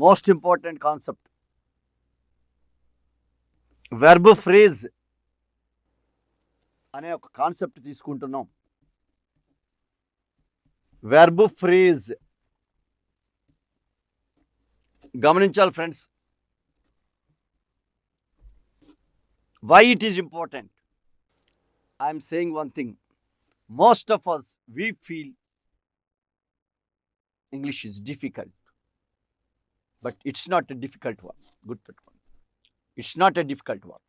Most important concept verb phrase అనే ఒక concept తీసుకుంటున్నాం. వెర్బ్ ఫ్రేజ్ గమనించాలి friends. Why it is important? I'm saying one thing. Most of us we feel English is difficult, but it's not a difficult one. గుర్తుపెట్టుకోండి, it's not a difficult one.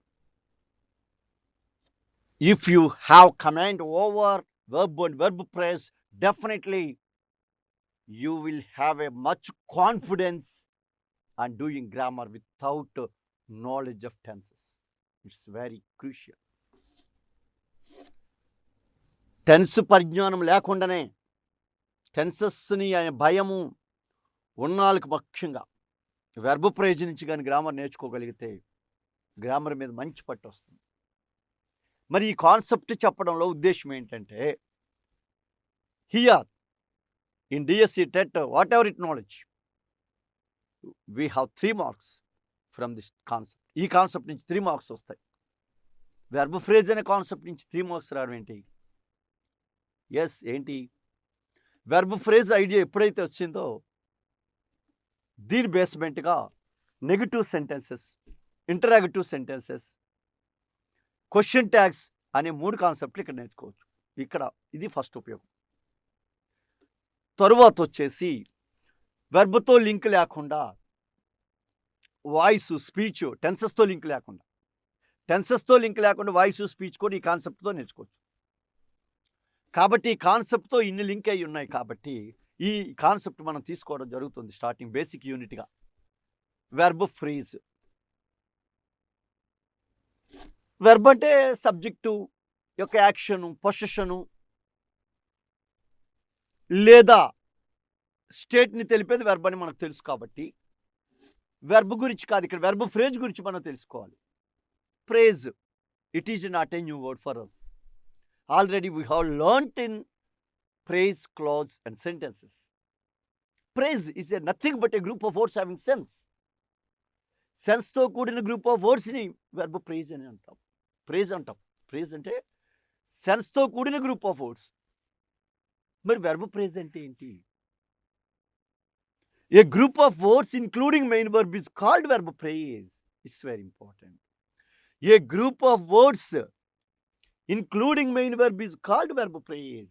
If you have command over verb and verb phrase, definitely you will have a much confidence on doing grammar without knowledge of tenses. It's very crucial. Tense పరిజ్ఞానం లేకుండానే టెన్సెస్ని అనే భయము ఉన్నాళ్ళకి ముఖ్యంగా verb phrase నుంచి కానీ grammar నేర్చుకోగలిగితే grammar మీద మంచి పట్టు వస్తుంది. మరి ఈ కాన్సెప్ట్ చెప్పడంలో ఉద్దేశం ఏంటంటే, here in DSC TET what ever it knowledge we have 3 marks from this concept. ఈ కాన్సెప్ట్ నుంచి 3 మార్క్స్ వస్తాయి. వెర్బ్ ఫ్రేజ్ అనే కాన్సెప్ట్ నుంచి 3 మార్క్స్ రావడం ఏంటి? ఎస్, ఏంటి? వెర్బ్ ఫ్రేజ్ ఐడియా ఎప్పుడైతే వచ్చిందో దీని బేస్మెంట్గా negative sentences, interrogative sentences, question tags అనే 3 కాన్సెప్ట్లు ఇక్కడ నేర్చుకోవచ్చు. ఇక్కడ ఇది ఫస్ట్ ఉపయోగం. తరువాత వచ్చేసి వెర్బ్తో లింక్ లేకుండా వాయిస్, స్పీచ్, టెన్సెస్తో లింక్ లేకుండా వాయిస్, స్పీచ్ కూడా ఈ కాన్సెప్ట్తో నేర్చుకోవచ్చు. కాబట్టి ఈ కాన్సెప్ట్తో ఇన్ని లింక్ అయి ఉన్నాయి కాబట్టి ఈ కాన్సెప్ట్ మనం తీసుకోవడం జరుగుతుంది స్టార్టింగ్ బేసిక్ యూనిట్గా. Verb phrase. వెర్బ్ అంటే సబ్జెక్టు యొక్క యాక్షను, పొజిషను లేదా స్టేట్ని తెలిపేది వెర్బ్ అని మనకు తెలుసు. కాబట్టి వెర్బ్ గురించి కాదు, ఇక్కడ వెర్బ్ ఫ్రేజ్ గురించి మనం తెలుసుకోవాలి. Phrase, it is not a new word for us. Already we have learnt in phrase, clause and sentences. Phrase is nothing but a group of words having sense. Sense తో కూడిన group of వర్డ్స్ని verb phrase అని అంటాం. Phrase అంటే sense తో కూడిన group of words. మరి verb phrase అంటే ఏంటి? A group of words including main verb is called verb phrase. It's very important. A group of words including main verb is called verb phrase.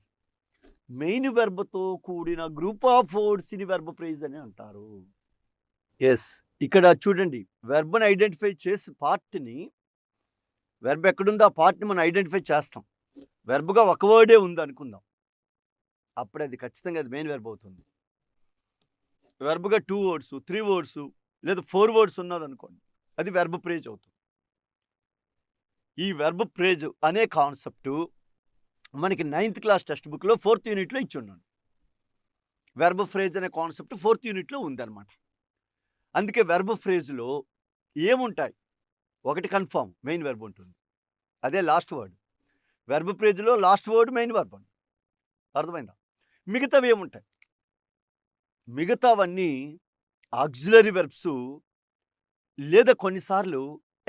Main వెర్బ్తో కూడిన group of వర్డ్స్ని verb phrase అని అంటారు. Yes, ఇక్కడ చూడండి, వెర్బ్ని identify చేసి పార్ట్ని, verb ఎక్కడుందో ఆ పార్ట్ని మనం ఐడెంటిఫై చేస్తాం. వెర్బ్గా ఒక వర్డే ఉంది అనుకుందాం, అప్పుడు అది ఖచ్చితంగా అది మెయిన్ వెర్బ్ అవుతుంది. వెర్బ్గా 2 వర్డ్స్, 3 వర్డ్స్ లేదా 4 వర్డ్స్ ఉన్నది అనుకోండి, అది వెర్బ్ ఫ్రేజ్ అవుతుంది. ఈ వెర్బ్ ఫ్రేజ్ అనే కాన్సెప్టు మనకి 9th క్లాస్ టెక్స్ట్ బుక్లో 4th యూనిట్లో ఇచ్చి ఉన్నాను. వెర్బ్ ఫ్రేజ్ అనే కాన్సెప్ట్ 4th యూనిట్లో ఉందన్నమాట. అందుకే వెర్బ్ ఫ్రేజ్లో ఏముంటాయి? ఒకటి కన్ఫర్మ్ మెయిన్ వెర్బ్ ఉంటుంది, అదే లాస్ట్ వర్డ్. వెర్బ్ ఫ్రేజ్లో లాస్ట్ వర్డ్ మెయిన్ వెర్బ్ అండి. అర్థమైందా? మిగతావి ఏముంటాయి? మిగతావన్నీ ఆక్సిలరీ వెర్బ్స్ లేదా కొన్నిసార్లు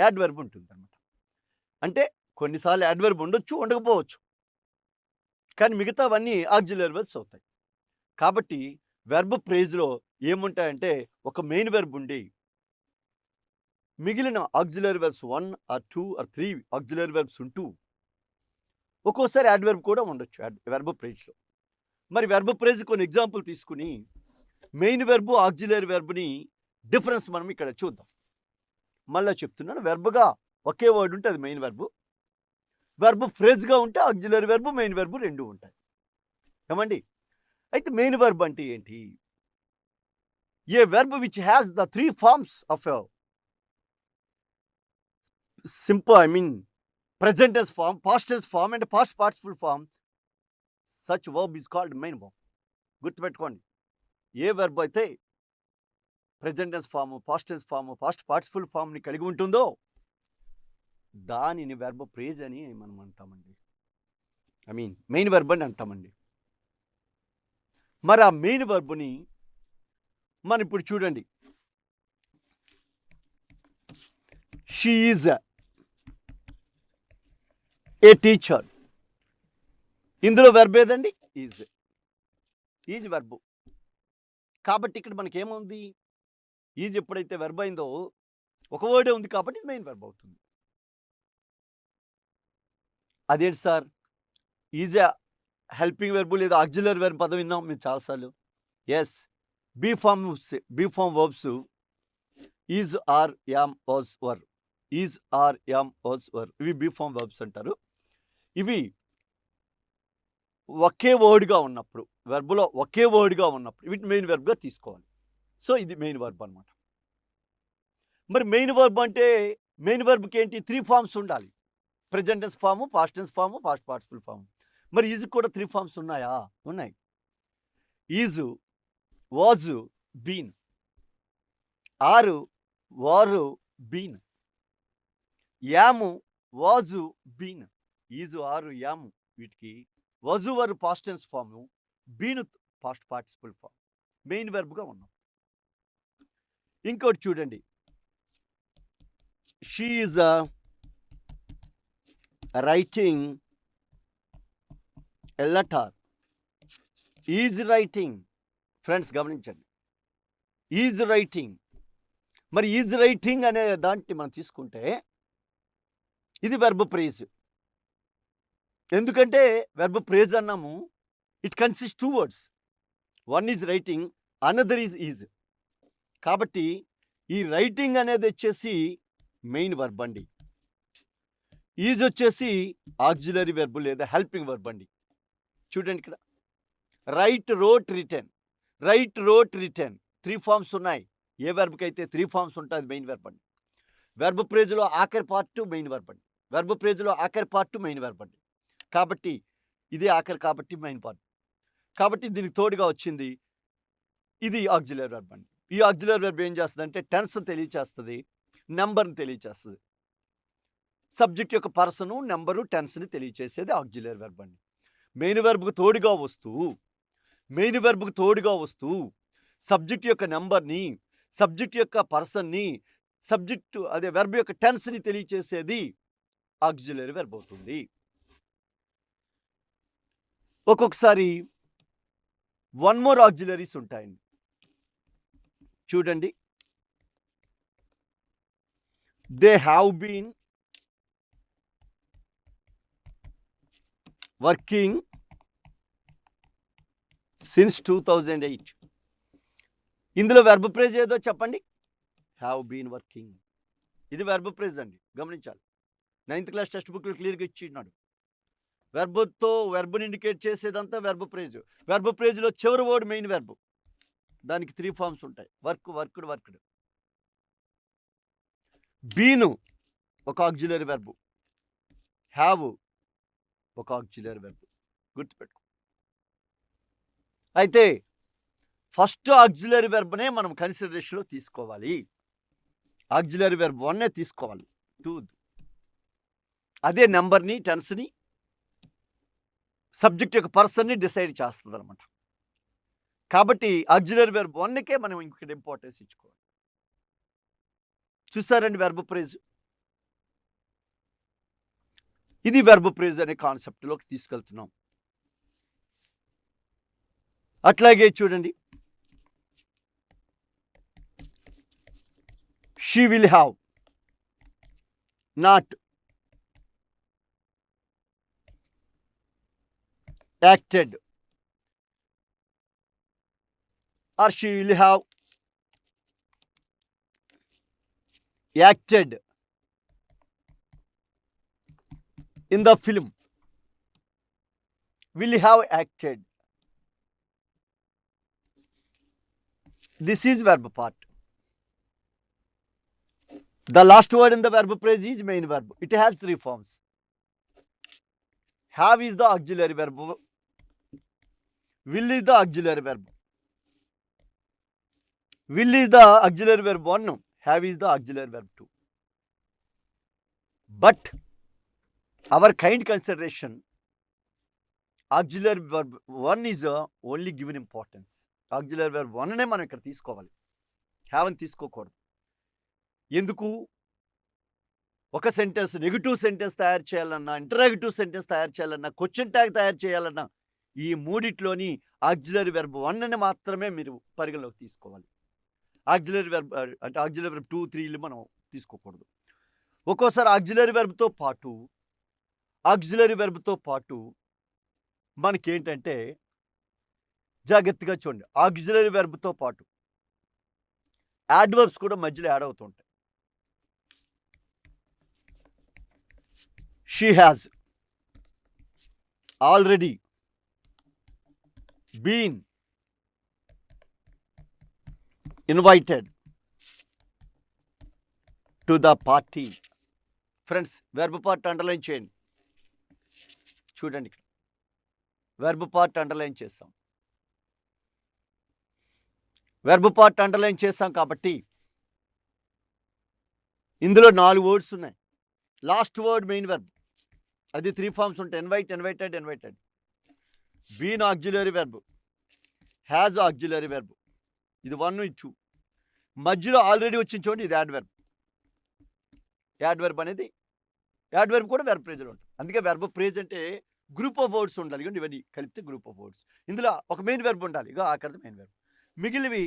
యాడ్ వెర్బ్ ఉంటుంది అన్నమాట. అంటే కొన్నిసార్లు యాడ్వర్బ్ ఉండొచ్చు, ఉండకపోవచ్చు, కానీ మిగతావన్నీ ఆక్సిలరీ వెర్బ్స్ అవుతాయి. కాబట్టి వెర్బ్ ఫ్రేజ్లో ఏముంటాయంటే ఒక మెయిన్ వెర్బ్ ఉండి మిగిలిన auxiliary verbs 1 or 2 or 3 auxiliary verbs ఉంటూ ఒక్కోసారి యాడ్వర్బ్ కూడా ఉండొచ్చు వెర్బ్ ఫ్రేజ్లో. మరి వెర్బ్ ఫ్రేజ్ కొన్ని ఎగ్జాంపుల్ తీసుకుని మెయిన్ వెర్బ్, ఆక్సిలరీ వెర్బ్ని డిఫరెన్స్ మనం ఇక్కడ చూద్దాం. మళ్ళీ చెప్తున్నాను, వెర్బ్గా ఒకే వర్డ్ ఉంటే అది మెయిన్ వెర్బ్. వెర్బ్ ఫ్రేజ్గా ఉంటే ఆక్సిలరీ వెర్బ్, మెయిన్ వెర్బ్ 2 ఉంటాయి. ఏమండి? అయితే మెయిన్ వెర్బ్ అంటే ఏంటి? A verb which has the 3 forms of present tense form, past tense form and past participle form. Such verb is called main verb. గుర్తుపెట్టుకోండి, ఏ verb అయితే present tense form, past tense form, past participle ఫామ్ని కలిగి ఉంటుందో దానిని verb phrase అని మనం అంటామండి. మెయిన్ వెర్బ్ అని అంటామండి. మరి ఆ మెయిన్ వెర్బ్ని మనం ఇప్పుడు చూడండి, షీ ఈజ్ ఏ టీచర్. ఇందులో వెర్బ్ ఏదండి? Is verb. కాబట్టి ఇక్కడ మనకేముంది? ఈజ్ ఎప్పుడైతే వెర్బ్ అయిందో ఒక వర్డే ఉంది కాబట్టి ఇది మెయిన్ వెర్బ్ అవుతుంది. అదేంటి సార్, ఈజ్ హెల్పింగ్ వెర్బ్ లేదా ఆక్సిలరీ వెర్బ్ పదం విన్నాం మేము చాలాసార్లు. Yes, be form verbs is, are, am, was, were. Is, are, am, was, were ఇవి బీ ఫార్మ్ వర్బ్స్ అంటారు. ఇవి ఒకే వర్డ్గా ఉన్నప్పుడు, వెర్బ్లో ఒకే వర్డ్గా ఉన్నప్పుడు వీటి మెయిన్ వెర్బ్గా తీసుకోవాలి. సో ఇది మెయిన్ వెర్బ్ అనమాట. మరి మెయిన్ వెర్బ్ అంటే మెయిన్ వెర్బ్కి ఏంటి? 3 ఫార్మ్స్ ఉండాలి. Present tense form, past tense form, past participle form. మరి ఈజ్ కూడా 3 ఫార్మ్స్ ఉన్నాయా? ఉన్నాయి. Is, was, been. Are, were, been. Am, was, been. Is, are, am వీటికి was were past tense form, been past participle form main వెర్బ్గా ఉన్నాం. ఇంకోటి చూడండి, she is writing a letter. Is writing. Friends గమనించండి, is writing. మరి is writing అనే దాంట్లో మనం తీసుకుంటే ఇది వెర్బ్ ప్రేజ్. ఎందుకంటే వెర్బ్ ప్రేజ్ అన్నాము, it consist 2 words. One is writing, another is. కాబట్టి ఈ రైటింగ్ అనేది వచ్చేసి మెయిన్ వర్బ్ అండి. ఈజ్ వచ్చేసి ఆక్సిలరీ వెర్బ్ లేదా హెల్పింగ్ వర్బ్ అండి. చూడండి ఇక్కడ, write, wrote, written. Write, wrote, written 3 forms ఉన్నాయి. ఏ వెర్బ్కి అయితే 3 ఫార్మ్స్ ఉంటుంది మెయిన్ వెర్బ్ అండి. వెర్బ్ ప్రేజ్లో ఆఖరి పార్ట్ మెయిన్ వెర్బ్ అండి. వెర్బ్ ప్రేజ్లో ఆఖరి పార్ట్ మెయిన్ వెర్బ్ అండి. కాబట్టి ఇదే ఆఖరి కాబట్టి మెయిన్ పార్ట్. కాబట్టి దీనికి తోడుగా వచ్చింది ఇది ఆక్సిలరీ వెర్బ్ అండి. ఈ ఆక్సిలరీ వెర్బ్ ఏం చేస్తుంది అంటే టెన్స్ తెలియచేస్తుంది, నెంబర్ని తెలియచేస్తుంది. సబ్జెక్ట్ యొక్క పర్సను, నెంబరు, టెన్స్ని తెలియచేసేది ఆక్సిలరీ వెర్బ్ అండి. మెయిన్ వెర్బ్కు తోడుగా వస్తూ సబ్జెక్ట్ యొక్క నెంబర్ని, సబ్జెక్ట్ యొక్క పర్సన్ని, సబ్జెక్టు అదే వెర్బ్ యొక్క టెన్స్ని తెలియచేసేది ఆక్సిలరీ వెర్బ్ అవుతుంది. ఒక్కొక్కసారి 1 more ఆక్సిలరీస్ ఉంటాయండి. చూడండి, they have been working since 2008. ఇందులో వెర్బ్ ప్రేజ్ ఏదో చెప్పండి? Have been working. ఇది వెర్బ్ ప్రేజ్ అండి, గమనించాలి. 9th క్లాస్ టెక్స్ట్ బుక్లో క్లియర్గా ఇచ్చిన్నాడు. వెర్బ్ని ఇండికేట్ చేసేదంతా వెర్బ్ ప్రేజ్. వెర్బ్ ప్రేజ్లో చివరి వర్డ్ మెయిన్ వెర్బ్. దానికి 3 ఫార్మ్స్ ఉంటాయి. Work, worked, worked. బీను ఒక ఆక్సిలరీ వెర్బ్, హ్యావ్ ఒక ఆక్సిలరీ వెర్బ్. గుర్తుపెట్టుకో. అయితే ఫస్ట్ ఆక్సిలరీ వెర్బ్నే మనం కన్సిడరేషన్లో తీసుకోవాలి. ఆక్సిలరీ వెర్బ్ 1 తీసుకోవాలి. 2 అదే నెంబర్ని, టెన్స్ని, సబ్జెక్ట్ యొక్క పర్సన్ని డిసైడ్ చేస్తుంది అనమాట. కాబట్టి ఆక్సిలరీ వెర్బ్ 1కే మనం ఇక్కడ ఇంపార్టెన్స్ ఇచ్చుకోవాలి. చూసారండి వెర్బ్ ప్రేజ్. ఇది వెర్బ్ ప్రేజ్ అనే కాన్సెప్ట్లోకి తీసుకెళ్తున్నాం. అట్లాగే చూడండి, she will have not acted, or she will have acted in the film. Will have acted. This is verb part. The last word in the verb phrase is main verb. It has 3 forms. Have is the auxiliary verb. Will is the auxiliary verb. Will is the auxiliary verb 1. Have is the auxiliary verb 2. But our kind consideration, auxiliary verb 1 is only given importance. Auxiliary verb 1 నే మనం ఇక్కడ తీసుకోవాలి. Have అని తీసుకోకూడదు. ఎందుకు? ఒక sentence negative sentence తయారు చేయాలన్నా, ఇంటరాగేటివ్ సెంటెన్స్ తయారు చేయాలన్నా, క్వెషన్ ట్యాగ్ తయారు చేయాలన్నా, ఈ మూడిట్లోని ఆక్సిలరీ వెర్బ్ 1ని మాత్రమే మీరు పరిగణలోకి తీసుకోవాలి. ఆక్సిలరీ వెర్బ్ అంటే ఆక్సిలరీ వెర్బ్ 2, 3లు మనం తీసుకోకూడదు. ఒక్కోసారి ఆక్సిలరీ వెర్బ్‌తో పాటు మనకేంటంటే జాగ్రత్తగా చూడండి. ఆక్సిలరీ వెర్బ్‌తో పాటు యాడ్వర్బ్స్ కూడా మధ్యలో యాడ్ అవుతూ ఉంటాయి. She has already been invited to the party. Friends, verb part underline చేయండి. చూడండి, ఇక్కడ వెర్బ్ పార్ట్ అండర్లైన్ చేస్తాం. వెర్బ్ పార్ట్ అండర్లైన్ చేస్తాం కాబట్టి ఇందులో 4 వర్డ్స్ ఉన్నాయి. లాస్ట్ వర్డ్ మెయిన్ వెర్బ్, అది 3 ఫార్మ్స్ ఉంటాయి. Invited. Been auxiliary verb, has auxiliary verb, ఇది 1, ఇది 2. మధ్యలో ఆల్రెడీ వచ్చింది చూడండి, ఇది యాడ్ వెర్బ్ అనేది యాడ్ వెర్బ్ కూడా వెర్బ్ ఫ్రేజ్లో ఉంటుంది. అందుకే వెర్బ్ ఫ్రేజ్ అంటే గ్రూప్ ఆఫ్ వర్డ్స్ ఉండాలి. ఇవన్నీ కలిపితే గ్రూప్ ఆఫ్ వర్డ్స్. ఇందులో ఒక మెయిన్ వెర్బ్ ఉండాలి. అక్కడ మెయిన్ వెర్బ్, మిగిలివి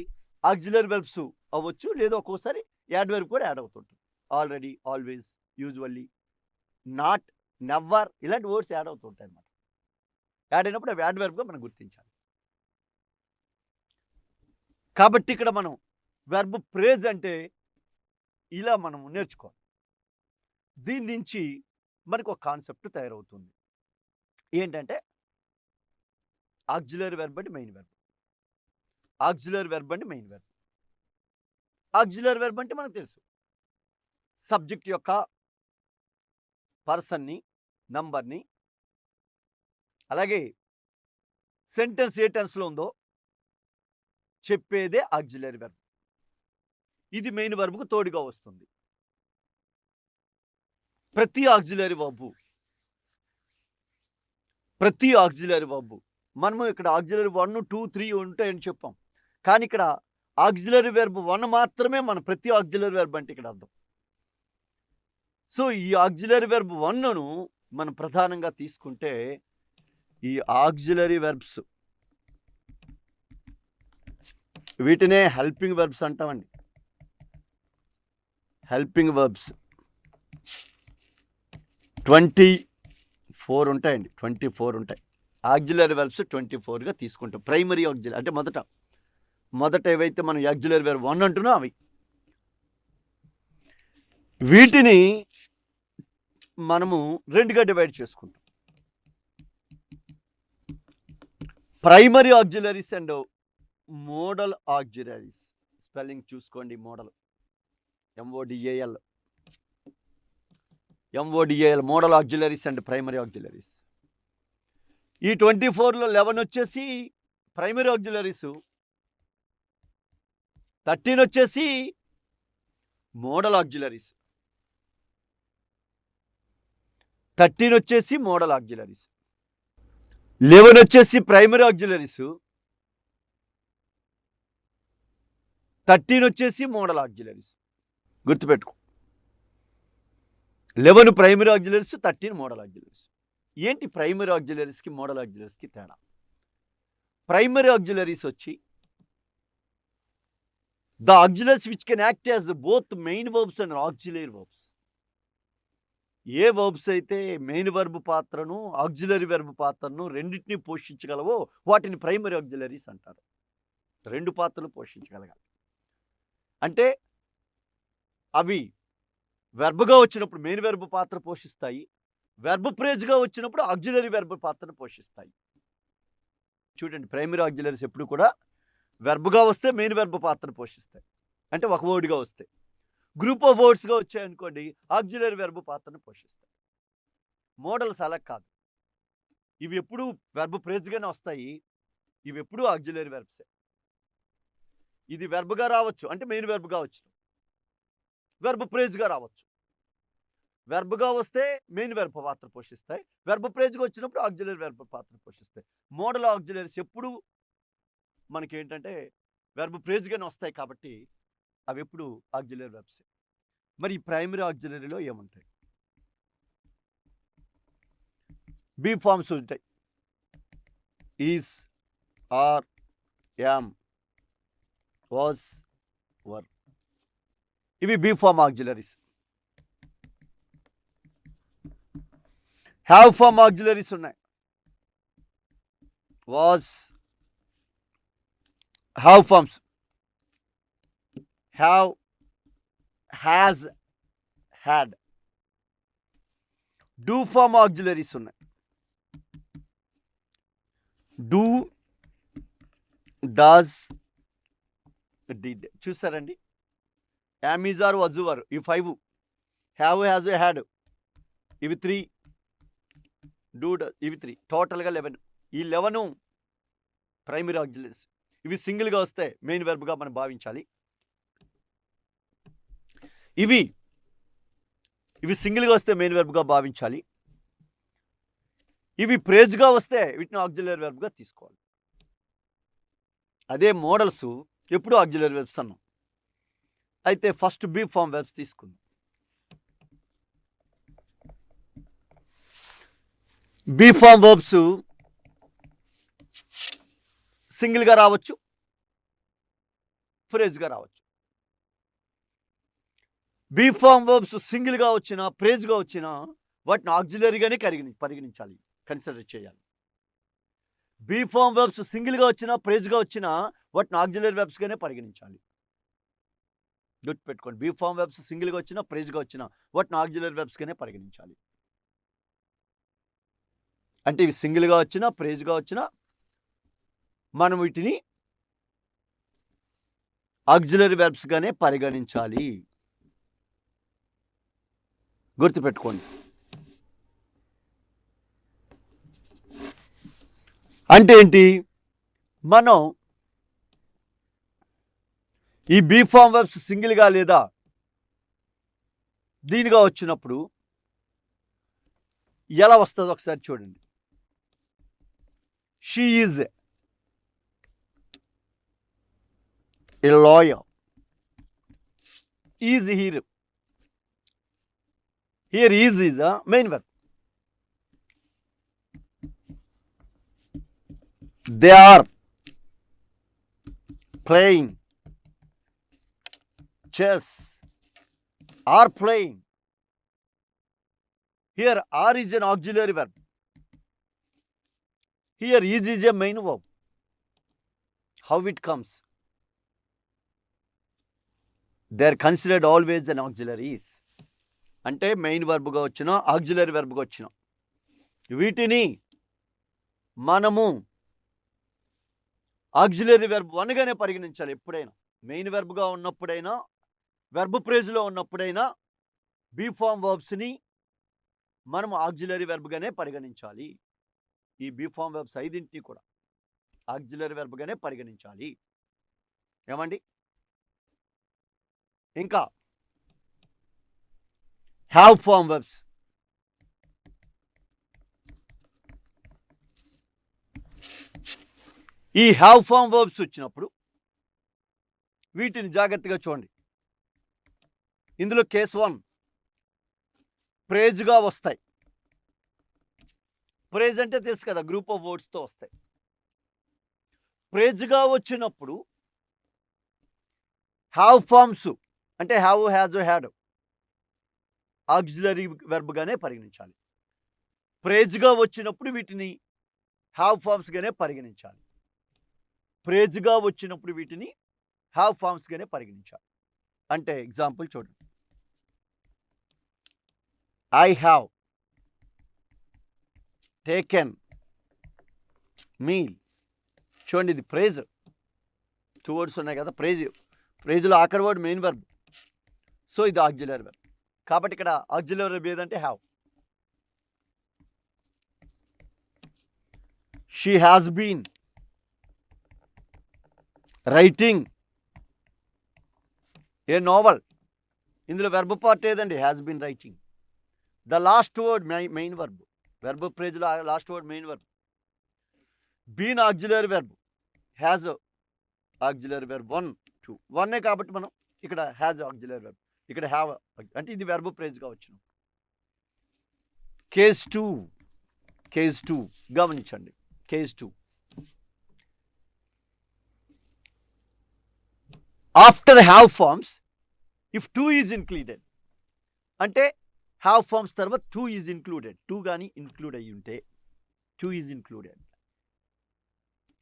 ఆక్సిలరీ వెర్బ్స్ అవ్వచ్చు, లేదా ఒక్కోసారి యాడ్ వెర్బ్ కూడా యాడ్ అవుతుంటుంది. Already, always, usually, not, never, ఇలాంటి వర్డ్స్ యాడ్ అవుతుంటాయి అన్నమాట. యాడ్ అయినప్పుడు అవి యాడ్ వెర్బ్గా మనం గుర్తించాలి. కాబట్టి ఇక్కడ మనం వెర్బ్ ఫ్రేజ్ అంటే ఇలా మనం నేర్చుకోవాలి. దీని నుంచి మనకు ఒక కాన్సెప్ట్ తయారవుతుంది. ఏంటంటే ఆక్సిలరీ వెర్బ్ అంటే మెయిన్ వెర్బ్. ఆక్సిలరీ వెర్బ్ అంటే మెయిన్ వెర్బ్. ఆక్సిలరీ వెర్బ్ అంటే మనకు తెలుసు, సబ్జెక్ట్ యొక్క పర్సన్ని, నంబర్ని, అలాగే సెంటెన్స్ ఏ టెన్స్లో ఉందో చెప్పేదే ఆక్సిలరీ వెర్బ్. ఇది మెయిన్ వెర్బ్కు తోడుగా వస్తుంది. ప్రతి ఆక్సిలరీ వెర్బ్ మనము ఇక్కడ ఆక్సిలరీ 1, 2, 3 ఉంటాయని చెప్పాం. కానీ ఇక్కడ ఆక్సిలరీ వెర్బ్ 1 మాత్రమే మన ప్రతి ఆక్సిలరీ వెర్బ్ అంటే ఇక్కడ అర్థం. సో ఈ ఆక్సిలరీ వెర్బ్ 1ను మనం ప్రధానంగా తీసుకుంటే ఈ ఆక్సిలరీ వెర్బ్స్ వీటినే హెల్పింగ్ వెర్బ్స్ అంటామండి. హెల్పింగ్ వెర్బ్స్ 24 ఉంటాయండి. 24 ఉంటాయి. ఆక్సిలరీ వెర్బ్స్ 24గా తీసుకుంటాం. ప్రైమరీ ఆక్సిలరీ అంటే మొదట ఏవైతే మనం ఆక్సిలరీ వెర్బ్ 1 అంటున్నాం అవి. వీటిని మనము 2గా డివైడ్ చేసుకుంటాం. Primary auxiliaries and modal auxiliaries. Spelling చూసుకోండి. Modal, MODAL, modal auxiliaries and primary auxiliaries. ఈ 24లో 11 వచ్చేసి ప్రైమరీ ఆక్సిలరీస్, 13 వచ్చేసి మోడల్ ఆక్సిలరీస్. 11 వచ్చేసి ప్రైమరీ ఆక్సిలరీస్, 13 వచ్చేసి మోడల్ ఆక్సిలరీస్. గుర్తుపెట్టుకో, 11 ప్రైమరీ ఆక్సిలరీస్, 13 మోడల్ ఆక్సిలరీస్. ఏంటి ప్రైమరీ ఆక్సిలరీస్కి మోడల్ ఆక్సిలరీస్కి తేడా? ప్రైమరీ ఆక్సిలరీస్ వచ్చి the auxiliaries which can act as both main verbs and auxiliary verbs. ఏ వర్బ్స్ అయితే మెయిన్ వెర్బ్ పాత్రను, ఆక్సిలరీ వెర్బ్ పాత్రను రెండింటినీ పోషించగలవో వాటిని ప్రైమరీ ఆక్సిలరీస్ అంటారు. 2 పాత్రలు పోషించగలగాలి. అంటే అవి వెర్బ్గా వచ్చినప్పుడు మెయిన్ వెర్బ్ పాత్ర పోషిస్తాయి, వెర్బ్ ఫ్రేజ్గా వచ్చినప్పుడు ఆక్సిలరీ వెర్బ్ పాత్రను పోషిస్తాయి. చూడండి, ప్రైమరీ ఆక్సిలరీస్ ఎప్పుడు కూడా వెర్బ్గా వస్తే మెయిన్ వెర్బ్ పాత్రను పోషిస్తాయి, అంటే ఒక వర్డ్గా వస్తే. గ్రూప్ ఆఫ్ వర్డ్స్గా వచ్చాయనుకోండి, ఆక్సిలరీ వెర్బ్ పాత్రను పోషిస్తాయి. మోడల్స్ అలా కాదు. ఇవి ఎప్పుడు వెర్బ్ ఫ్రేజ్గానే వస్తాయి, ఇవి ఎప్పుడు ఆక్సిలరీ వెర్బ్సే. ఇది వెర్బ్గా రావచ్చు, అంటే మెయిన్ వెర్బ్గా వచ్చు, వెర్బ్ ఫ్రేజ్గా రావచ్చు. వెర్బ్గా వస్తే మెయిన్ వెర్బ్ పాత్ర పోషిస్తాయి, వెర్బ్ ఫ్రేజ్గా వచ్చినప్పుడు ఆక్సిలరీ వెర్బ్ పాత్ర పోషిస్తాయి. మోడల్ ఆక్సిలరీస్ ఎప్పుడు మనకేంటంటే వెర్బ్ ఫ్రేజ్గానే వస్తాయి కాబట్టి అవి ఎప్పుడు ఆక్సిలరీ వెర్బ్సే. మరి ఈ ప్రైమరీ ఆక్సిలరీలో ఏముంటాయి? బీ ఫార్మ్స్ ఉంటాయి. Is, are, am, was, were. ఇవి be form auxiliaries. Have form auxiliaries ఉన్నాయి. Was, have forms. Have, has, had. Do form auxiliaries ఉన్నాయి. Do, does, did. చూసారండి, am, is, are, was, were ఇవి 5. Have, has, had ఇవి 3. Do, ఇవి 3. టోటల్గా 11. ఈ 11 primary auxiliaries. ఇవి సింగిల్గా వస్తే మెయిన్ వెర్బ్గా మనం భావించాలి. ఇవి సింగిల్గా వస్తే మెయిన్ వెర్బ్గా భావించాలి. ఇవి ప్రేజ్గా వస్తే వీటిని ఆక్సిలరీ వెర్బ్గా తీసుకోవాలి. అదే మోడల్స్ ఎప్పుడు ఆక్సిలరీ వెర్బ్స్ అన్నాం. అయితే ఫస్ట్ బీ ఫార్మ్ వెర్బ్స్ తీసుకుందాం. బీ ఫార్మ్ వెర్బ్స్ సింగిల్గా రావచ్చు, ఫ్రేజ్గా రావచ్చు. బీ ఫార్మ్ వెర్బ్స్ సింగిల్గా వచ్చినా ఫ్రేజ్గా వచ్చినా వాటిని ఆక్సిలరీగానే పరిగణించాలి, కన్సిడర్ చేయాలి. బీ ఫార్మ్ వెర్బ్స్ సింగిల్గా వచ్చినా ఫ్రేజ్గా వచ్చినా వాటిని ఆక్సిలరీ వెర్బ్స్గానే పరిగణించాలి. గుర్తుపెట్టుకోండి, బీ ఫార్మ్ వెర్బ్స్ సింగిల్గా వచ్చినా ఫ్రేజ్గా వచ్చినా వాటిని ఆక్సిలరీ వెర్బ్స్గానే పరిగణించాలి. అంటే ఇవి సింగిల్గా వచ్చినా ఫ్రేజ్గా వచ్చినా మనం వీటిని ఆక్సిలరీ వెర్బ్స్గానే పరిగణించాలి. గుర్తుపెట్టుకోండి. అంటే ఏంటి, మనం ఈ బీ ఫార్మ్ వెర్బ్స్ సింగిల్గా లేదా దీనిగా వచ్చినప్పుడు ఎలా వస్తుందో ఒకసారి చూడండి. She is a lawyer. Is here. Here is a main verb. They are playing chess. Are playing. Here are is an auxiliary verb. Here is a main verb. How it comes? They are considered always an auxiliaries. అంటే main వెర్బ్గా వచ్చిన auxiliary వెర్బ్గా వచ్చిన వీటిని మనము auxiliary verb 1గానే పరిగణించాలి. ఎప్పుడైనా main వెర్బ్గా ఉన్నప్పుడైనా, verb ప్రేజ్లో ఉన్నప్పుడైనా be form వర్బ్స్ని మనం auxiliary వెర్బ్గానే పరిగణించాలి. ఈ బీ ఫార్మ్ వెర్బ్స్ 5ని కూడా ఆక్సిలరీ వెర్బ్గానే పరిగణించాలి. ఏమండి? ఇంకా హ్యావ్ ఫార్మ్ వెర్బ్స్. ఈ హ్యావ్ ఫార్మ్ వెర్బ్స్ వచ్చినప్పుడు వీటిని జాగ్రత్తగా చూడండి. ఇందులో కేస్ 1 ప్రేజ్గా వస్తాయి. ప్రేజ్ అంటే తెలుసు కదా, గ్రూప్ ఆఫ్ వర్డ్స్తో వస్తాయి. ప్రేజ్గా వచ్చినప్పుడు హ్యావ్ ఫార్మ్స్ అంటే హ్యావ్, హ్యాజ్, హ్యాడ్ ఆక్సిలరీ వెర్బ్గానే పరిగణించాలి. ప్రేజ్గా వచ్చినప్పుడు వీటిని హ్యావ్ ఫార్మ్స్గానే పరిగణించాలి. ప్రేజ్గా వచ్చినప్పుడు వీటిని హ్యావ్ ఫార్మ్స్గానే పరిగణించాలి. అంటే ఎగ్జాంపుల్ చూడండి. I have taken meal. చూడండి, ఇది ప్రేజ్. 2 వర్డ్స్ ఉన్నాయి కదా, ప్రేజ్లో ఆఖరి వర్డ్ మెయిన్ వెర్బ్. సో ఇది ఆక్సిలరీ వెర్బ్. కాబట్టి ఇక్కడ ఆక్సిలరీ వెర్బ్ ఏదంటే have. She has been writing a novel. ఇందులో వెర్బ్ పార్ట్ ఏదండి? Has been writing. The last word main verb. Verb ప్రేజ్లో last word main verb. Been auxiliary verb. Has auxiliary verb 1, 2. 1 కాబట్టి మనం ఇక్కడ has auxiliary verb, ఇక్కడ have అంటే ఇది verb ప్రేజ్గా వచ్చిన. కేస్ 2 కేస్ 2 గమనించండి. Case 2 after have forms if 2 is included, అంటే హ్యావ్ ఫార్మ్స్ తర్వాత 2 ఈజ్ ఇంక్లూడెడ్, 2 కానీ ఇంక్లూడ్ అయ్యి ఉంటే 2 is included.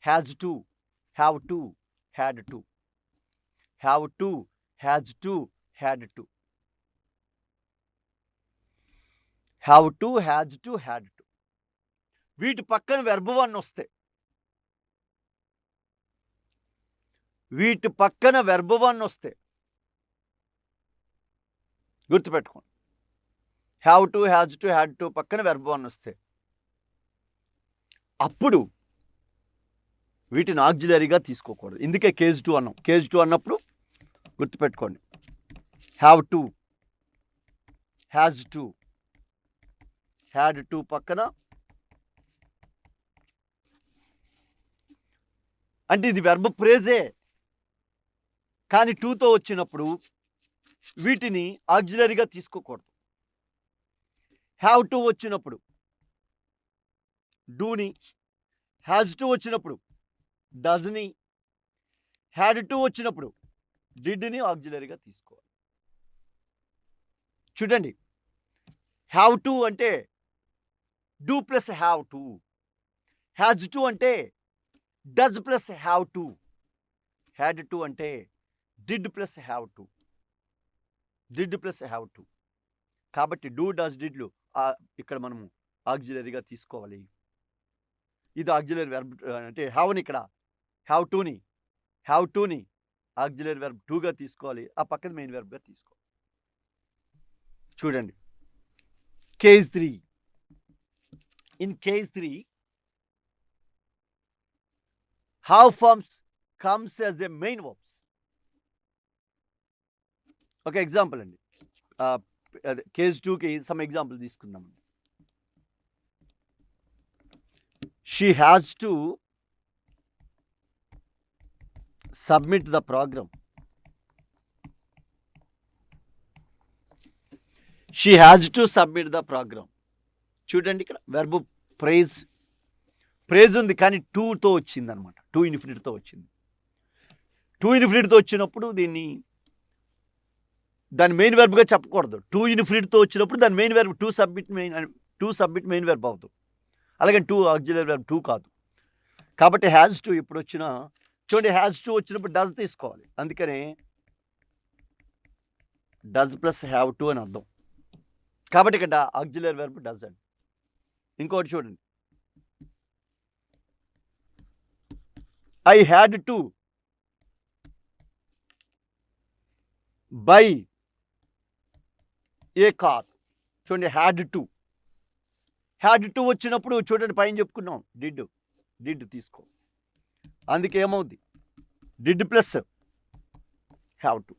Has 2, have 2, had 2, have 2, has 2, had 2, have 2, has 2, had 2. వీటి పక్కన వెర్బ్ 1 వస్తే, వీటి పక్కన వెర్బ్ 1 వస్తే గుర్తుపెట్టుకోండి. హ్యావ్ 2, హ్యాజ్ 2, హ్యాడ్ 2 పక్కన వెర్బ్ 1 వస్తే అప్పుడు వీటిని ఆక్సిలరీగా తీసుకోకూడదు. ఇందుకే కేస్ 2 అన్నాం. కేస్ 2 అన్నప్పుడు గుర్తుపెట్టుకోండి. హ్యావ్ 2, హ్యాజ్ 2, హ్యాడ్ 2 పక్కన, అంటే ఇది వెర్బ్ ఫ్రేజే కానీ 2తో వచ్చినప్పుడు వీటిని ఆక్సిలరీగా తీసుకోకూడదు. హ్యావ్ 2 వచ్చినప్పుడు డూని, హ్యాజ్ 2 వచ్చినప్పుడు డజ్ని, హ్యాడ్ 2 వచ్చినప్పుడు డిడ్ని ఆక్సిలరీగా తీసుకోవాలి. చూడండి, హ్యావ్ 2 అంటే డూ ప్లస్ హ్యావ్ 2, హ్యాజ్ 2 అంటే డజ్ ప్లస్ హ్యావ్ 2, హ్యాడ్ 2 అంటే did plus have 2, did plus have 2. కాబట్టి డూ, డస్, డిడ్లు ఇక్కడ మనము ఆక్సిలరీగా తీసుకోవాలి. ఇది ఆక్సిలరీ వెర్బ్, అంటే హ్యావ్ని ఇక్కడ హ్యావ్ 2ని ఆక్సిలరీ వెర్బ్ 2గా తీసుకోవాలి. ఆ పక్కన మెయిన్ వెర్బ్గా తీసుకోవాలి. చూడండి, case 3. In case 3 have forms comes as a main verbs. ఒక ఎగ్జాంపుల్ అండి, కేస్ 2కి సమ్ ఎగ్జాంపుల్ తీసుకుందాం. She has to submit the program. She has to submit the program. చూడండి, ఇక్కడ వెర్బ్ ప్రేజ్ ఉంది కానీ 2తో వచ్చింది అనమాట. 2 ఇన్ఫినిట్తో వచ్చింది. 2 ఇన్ఫినిట్తో వచ్చినప్పుడు దాని మెయిన్ వెర్బ్గా చెప్పకూడదు. 2 ఇన్ఫినిట్తో వచ్చినప్పుడు దాని main verb 2 submit main verb అవుతుంది. అలాగే 2 ఆక్సిలరీ వెర్బ్ 2 కాదు. కాబట్టి హ్యాజ్ 2 ఇప్పుడు వచ్చినా, చూడండి, హ్యాజ్ 2 వచ్చినప్పుడు డజ్ తీసుకోవాలి. అందుకనే డజ్ ప్లస్ హ్యావ్ 2 అని అర్థం. కాబట్టి ఇక్కడ ఆక్సిలరీ వెర్బ్ డజ్ అండి. ఇంకోటి చూడండి, I had to buy A car. చూడండి, హ్యాడ్ టు వచ్చినప్పుడు చూడండి, పైన చెప్పుకున్నాం డిడ్ తీసుకో. అందుకే ఏమవుద్ది, డిడ్ ప్లస్ హ్యావ్ 2.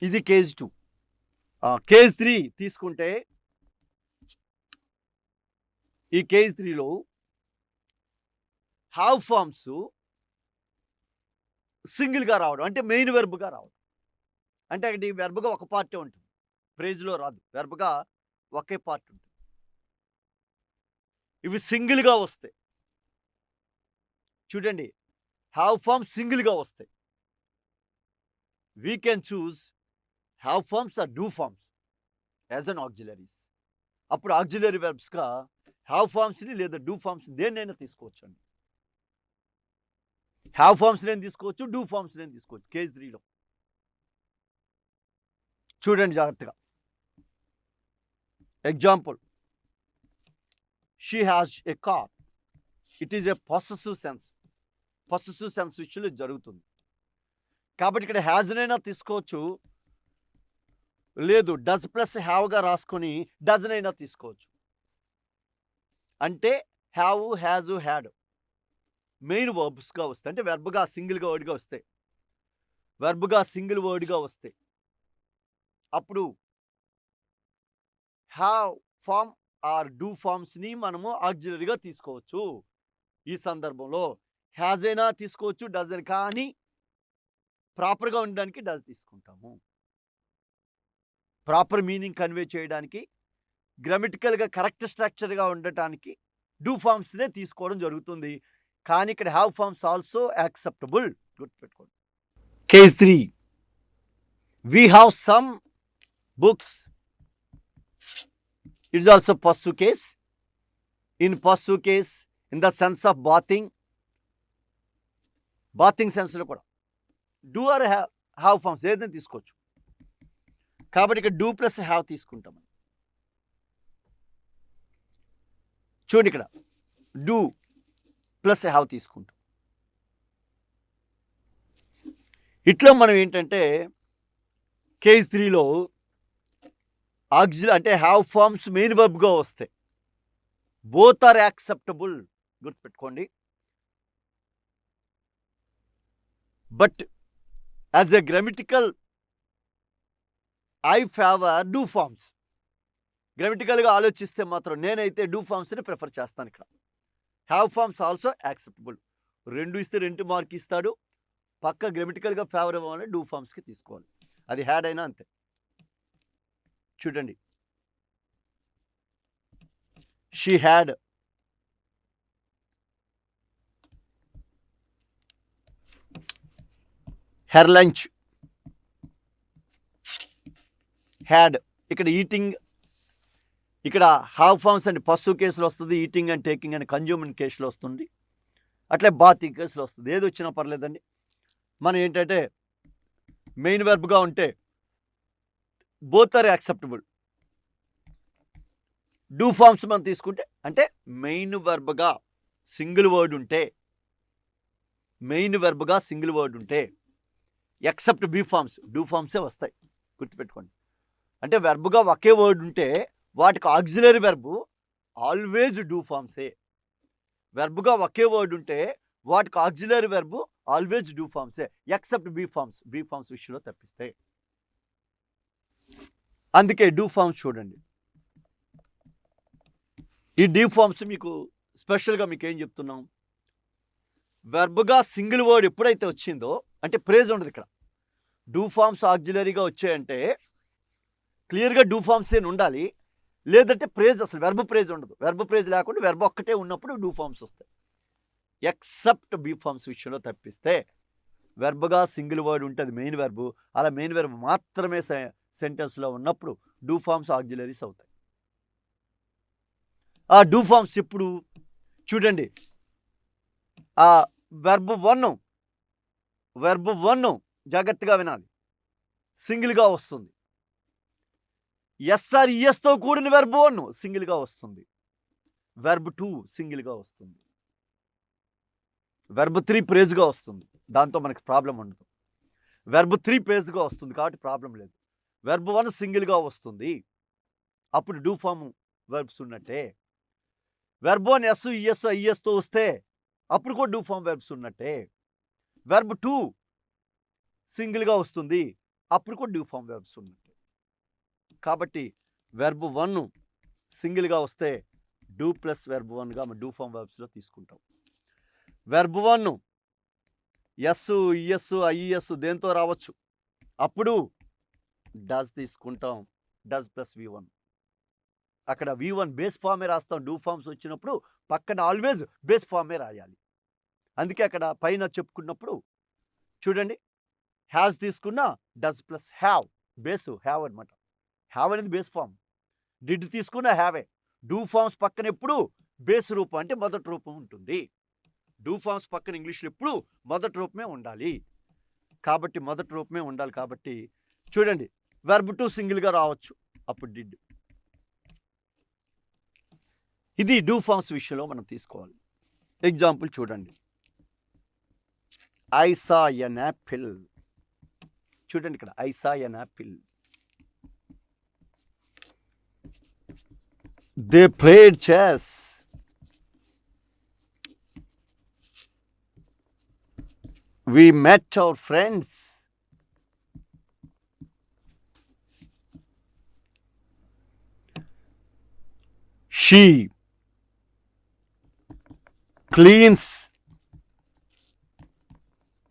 ఇది కేస్ 2. కేస్ 3 తీసుకుంటే, ఈ కేస్ 3లో హ్యావ్ ఫార్మ్స్ సింగిల్గా రావడం, అంటే మెయిన్ వెర్బ్గా రావడం. అంటే అక్కడ ఈ వెర్బ్గా ఒక పార్టే ఉంటుంది, ప్రేజ్లో రాదు. వెర్బ్గా ఒకే పార్ట్ ఉంటుంది. ఇవి సింగిల్గా వస్తాయి. చూడండి, హ్యావ్ ఫార్మ్స్ సింగిల్గా వస్తాయి. We can choose have forms or do forms as an auxiliaries. అప్పుడు ఆక్సిలరీ వెర్బ్స్గా హ్యావ్ ఫార్మ్స్ని లేదా డూ ఫార్మ్స్ దేన్నైనా తీసుకోవచ్చు అండి. హ్యావ్ ఫార్మ్స్ నేను తీసుకోవచ్చు, డూ ఫార్మ్స్ నేను తీసుకోవచ్చు. కేస్ 3లో చూడండి జాగ్రత్తగా. Example, she has a car. It is a possessive sense. Possessive sense విషయంలో జరుగుతుంది. కాబట్టి ఇక్కడ హ్యాజ్నైనా తీసుకోవచ్చు, లేదు డజ్ ప్లస్ హ్యావ్గా రాసుకొని డజ్నైనా తీసుకోవచ్చు. అంటే హ్యావ్, హ్యాజ్, హ్యాడ్ మెయిన్ వర్బ్స్గా వస్తాయి. అంటే వెర్బ్గా సింగిల్గా వర్డ్గా వస్తాయి. వెర్బ్గా సింగిల్ వర్డ్గా వస్తాయి. అప్పుడు హ్యావ్ ఫార్మ్ ఆర్ డూ ఫార్మ్స్ని మనము ఆక్సిలరీగా తీసుకోవచ్చు. ఈ సందర్భంలో హ్యాజ్ అయినా తీసుకోవచ్చు, డజ్ అని. కానీ ప్రాపర్గా ఉండడానికి డజ్ తీసుకుంటాము. ప్రాపర్ మీనింగ్ కన్వే చేయడానికి గ్రామటికల్గా కరెక్ట్ స్ట్రక్చర్గా ఉండటానికి డూ ఫార్మ్స్నే తీసుకోవడం జరుగుతుంది. కానీ ఇక్కడ హ్యావ్ ఫార్మ్స్ ఆల్సో యాక్సెప్టబుల్. గుర్తుపెట్టుకోండి. Case 3, we have some books. It's also possess case. In possess case in the sense of bathing సెన్స్లో కూడా డూ ఆర్ హ్యావ్ ఫార్మ్స్ ఏదైనా తీసుకోవచ్చు. కాబట్టి ఇక్కడ డూ ప్లస్ హ్యావ్ తీసుకుంటాం. చూడండి, ఇక్కడ డూ ప్లస్ హ్యావ్ తీసుకుంటాం. ఇట్లా మనం ఏంటంటే కేస్ 3లో ఆక్సిలరీ అంటే హ్యావ్ ఫార్మ్స్ మెయిన్ వర్బ్గా వస్తాయి. Both are acceptable. గుర్తుపెట్టుకోండి. But as a grammatical I favour do forms. గ్రామటికల్గా ఆలోచిస్తే మాత్రం నేనైతే డూ ఫార్మ్స్ని ప్రిఫర్ చేస్తాను. ఇక్కడ హ్యావ్ ఫార్మ్స్ ఆల్సో యాక్సెప్టబుల్. 2 ఇస్తే 2 మార్క్ ఇస్తాడు. పక్క గ్రామటికల్గా ఫేవర్ అవ్వాలని డూ ఫార్మ్స్కి తీసుకోవాలి. అది హ్యాడ్ అయినా అంతే. చూడండి, she had, her lunch, had. ఇక్కడ ఈటింగ్, ఇక్కడ హ్యావ్ ఫార్మ్స్ అండ్ పస్సు కేసులో వస్తుంది. Eating and taking and consuming కేసులో వస్తుంది. అట్లే బాతింగ్ కేసులో వస్తుంది. ఏది వచ్చినా పర్లేదండి. మనం ఏంటంటే మెయిన్ వెర్బ్గా ఉంటే both are acceptable. Do forms మనం తీసుకుంటే అంటే మెయిన్ వెర్బ్గా సింగిల్ వర్డ్ ఉంటే, ఎక్సెప్ట్ బీ ఫార్మ్స్, డూ ఫార్మ్సే వస్తాయి. గుర్తుపెట్టుకోండి. అంటే వెర్బ్గా ఒకే వర్డ్ ఉంటే వాటికి ఆక్సిలరీ వెర్బ్ ఆల్వేజ్ డూ ఫార్మ్సే. వెర్బ్గా ఒకే వర్డ్ ఉంటే వాటికి ఆక్సిలరీ వెర్బ్ ఆల్వేజ్ డూ ఫార్మ్సే, ఎక్సెప్ట్ బీ ఫార్మ్స్ విషయంలో తప్పిస్తే. అందుకే డూ ఫార్మ్స్ చూడండి. ఈ డూ ఫార్మ్స్ మీకు స్పెషల్గా మీకు ఏం చెప్తున్నాం, వెర్బ్గా సింగిల్ వర్డ్ ఎప్పుడైతే వచ్చిందో అంటే ప్రేజ్ ఉండదు. ఇక్కడ డూ ఫార్మ్స్ ఆక్సిలరీగా వచ్చాయంటే క్లియర్గా డూ ఫార్మ్స్ ఏం ఉండాలి. లేదంటే ప్రేజ్, అసలు వెర్బ్ ప్రేజ్ ఉండదు. వెర్బ్ ప్రేజ్ లేకుండా వెర్బ్ ఒక్కటే ఉన్నప్పుడు డూ ఫార్మ్స్ వస్తాయి. ఎక్సెప్ట్ బీ ఫార్మ్స్ విషయంలో తప్పిస్తే వెర్బ్గా సింగిల్ వర్డ్ ఉంటే అది మెయిన్ వెర్బ్. అలా మెయిన్ వెర్బ్ మాత్రమే సెంటెన్స్లో ఉన్నప్పుడు డూ ఫార్మ్స్ ఆక్సిలరీస్ అవుతాయి. ఆ డూ ఫార్మ్స్ ఇప్పుడు చూడండి, ఆ వెర్బ్ 1 జాగ్రత్తగా వినాలి, సింగిల్గా వస్తుంది. ఎస్ఆర్ ఈఎస్తో కూడిన వెర్బ్ 1 సింగిల్గా వస్తుంది. వెర్బ్ 2 సింగిల్గా వస్తుంది. వెర్బ్ 3 ప్రేజ్గా వస్తుంది. దాంతో మనకి ప్రాబ్లం ఉండదు. వెర్బ్ 3 ప్రేజ్గా వస్తుంది కాబట్టి ప్రాబ్లం లేదు. వెర్బ్ 1 సింగిల్గా వస్తుంది, అప్పుడు డూ ఫార్మ్ వెర్బ్స్ ఉన్నట్టే. వెర్బ్ 1 ఎస్ ఈఎస్ ఐఎస్తో వస్తే అప్పుడు కూడా డూ ఫార్మ్ వెర్బ్స్ ఉన్నట్టే. వెర్బ్ 2 సింగిల్గా వస్తుంది, అప్పుడు కూడా డూ ఫార్మ్ వెర్బ్స్ ఉన్నట్టే. కాబట్టి వెర్బ్ 1 సింగిల్గా వస్తే డూ ప్లస్ వెర్బ్ 1గా డూ ఫార్మ్ వెర్బ్స్లో తీసుకుంటాం. వెర్బ్ 1 ఎస్ ఈఎస్ ఐఎస్ దేంతో రావచ్చు, అప్పుడు డస్ తీసుకుంటాం. Does plus V1. అక్కడ V1 బేస్ ఫార్మే రాస్తాం. డూ ఫార్మ్స్ వచ్చినప్పుడు పక్కన ఆల్వేజ్ బేస్ ఫార్మే రాయాలి. అందుకే అక్కడ పైన చెప్పుకున్నప్పుడు చూడండి, హ్యాస్ తీసుకున్న does plus have, base have అనమాట. హ్యావ్ అనేది బేస్ ఫామ్. డిడ్ తీసుకున్న హ్యావే. డూ ఫార్మ్స్ పక్కన ఎప్పుడు బేస్ రూపం అంటే మొదటి రూపం ఉంటుంది. డూ ఫార్మ్స్ పక్కన ఇంగ్లీష్లో ఎప్పుడు మొదటి రూపమే ఉండాలి. కాబట్టి మొదటి రూపమే ఉండాలి. కాబట్టి చూడండి, వెర్బ్ 2 సింగిల్గా రావచ్చు, అప్పుడు డిడ్. ఇది డూ ఫార్మ్స్ విషయంలో మనం తీసుకోవాలి. ఎగ్జాంపుల్ చూడండి, ఐ సా ఎన్ యాపిల్. చూడండి ఇక్కడ I saw an apple. They played chess. We met our friends. She cleans